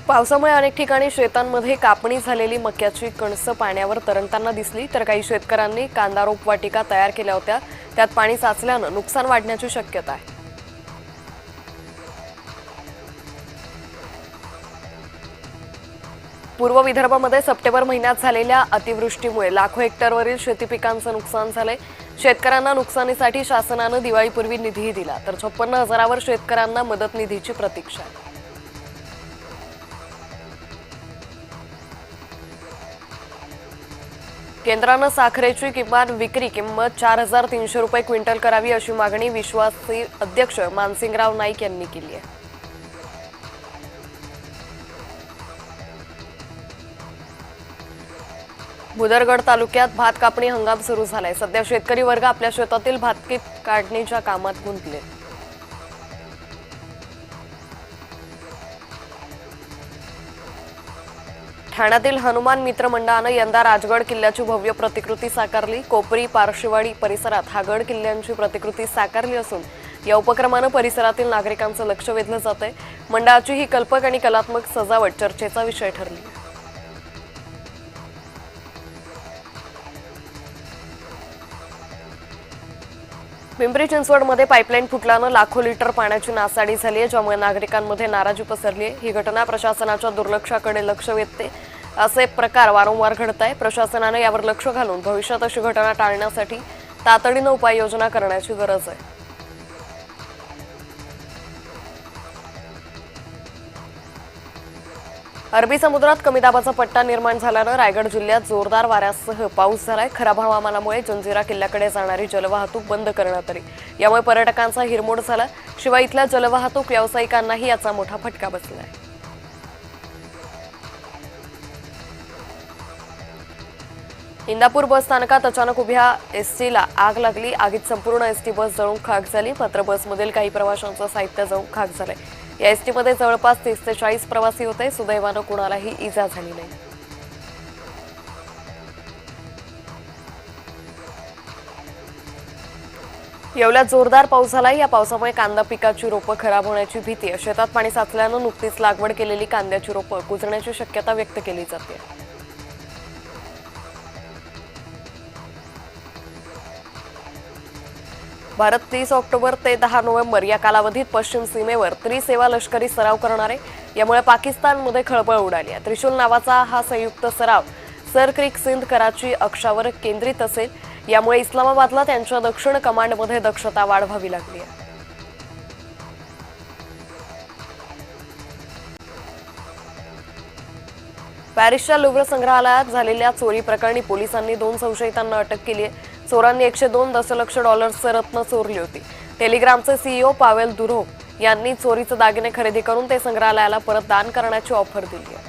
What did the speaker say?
पावसामुळे अनेक ठिकाणी शेतांमध्ये कापणी झालेली मक्याची कणसं पाण्यावर तरंगताना दिसली, तर काही शेतकऱ्यांनी कांदा रोपवाटिका तयार केल्या होत्या. त्यात पाणी साचल्यानं नुकसान वाढण्याची शक्यता आहे. पूर्व विदर्भामध्ये सप्टेंबर महिन्यात झालेल्या अतिवृष्टीमुळे लाखो हेक्टरवरील शेती पिकांचं नुकसान झालंय. शेतकऱ्यांना नुकसानीसाठी शासनानं दिवाळीपूर्वी निधीही दिला, तर 56,000वर शेतकऱ्यांना मदत निधीची प्रतीक्षा आहे. केंद्रानं साखरेची किमान विक्री किंमत 4,300 रुपये क्विंटल करावी अशी मागणी विश्वासी अध्यक्ष मानसिंगराव नाईक यांनी केली आहे. भुदरगड तालुक्यात भात कापणी हंगाम सुरू झालाय. सध्या शेतकरी वर्ग आपल्या शेतातील भात काढणीच्या कामात गुंतले. ठाण्यातील हनुमान मित्र मंडळानं यंदा राजगड किल्ल्याची भव्य प्रतिकृती साकारली. कोपरी पारशिवाडी परिसरात हा गड किल्ल्यांची प्रतिकृती साकारली असून या उपक्रमानं परिसरातील नागरिकांचं लक्ष वेधलं जातंय. मंडळाची ही कल्पक आणि कलात्मक सजावट चर्चेचा विषय ठरली. पिंपरी चिंचवडमध्ये पाईपलाईन फुटल्यानं लाखो लिटर पाण्याची नासाडी झाली आहे, ज्यामुळे नागरिकांमध्ये नाराजी पसरली आहे. ही घटना प्रशासनाच्या दुर्लक्षाकडे लक्ष वेधते. असे प्रकार वारंवार घडत आहे. प्रशासनाने यावर लक्ष घालून भविष्यात अशी घटना टाळण्यासाठी तातडीनं उपाययोजना करण्याची गरज आहे. अरबी समुद्रात कमी दाबाचा पट्टा निर्माण झाल्यानं रायगड जिल्ह्यात जोरदार वाऱ्यासह पाऊस झालाय. खराब हवामानामुळे जंजिरा किल्ल्याकडे जाणारी जलवाहतूक बंद करण्यात आली. यामुळे पर्यटकांचा हिरमोड झाला. शिवाय इथल्या जलवाहतूक व्यावसायिकांनाही याचा मोठा फटका बसलाय. इंदापूर बस स्थानकात अचानक उभ्या एसटीला आग लागली. आगीत संपूर्ण एसटी बस जळून खाक झाली. मात्र बसमधील काही प्रवाशांचं साहित्य जळून खाक झालंय. या एसटीमध्ये जवळपास 30 ते 40 प्रवासी होते. सुदैवानं कुणालाही इजा झाली नाही. येवल्यात जोरदार पाऊस झाला. या पावसामुळे कांदा पिकाची रोपं खराब होण्याची भीती आहे. शेतात पाणी साचल्यानं नुकतीच लागवड केलेली कांद्याची रोपं कुजण्याची शक्यता व्यक्त केली जाते. भारत 30 ऑक्टोबर ते 10 नोव्हेंबर या कालावधीत पश्चिम सीमेवर त्रिसेवा लष्करी सराव करणार आहे. यामुळे पाकिस्तानमध्ये खळबळ उडाली आहे. त्रिशूल नावाचा हा संयुक्त सराव सर क्रिक सिंध कराची अक्षावर केंद्रित असेल. यामुळे इस्लामाबादला त्यांच्या दक्षिण कमांडमध्ये दक्षता वाढवावी लागली आहे. पॅरिसच्या लुव्र संग्रहालयात झालेल्या चोरी प्रकरणी पोलिसांनी 2 संशयितांना अटक केली आहे. चोरांनी 102 दशलक्ष डॉलर्सचे रत्न चोरली होती. टेलिग्रामचे सीईओ पावेल दुरोव यांनी चोरीचे दागिने खरेदी करून ते संग्रहालयाला परत दान करण्याची ऑफर दिली आहे.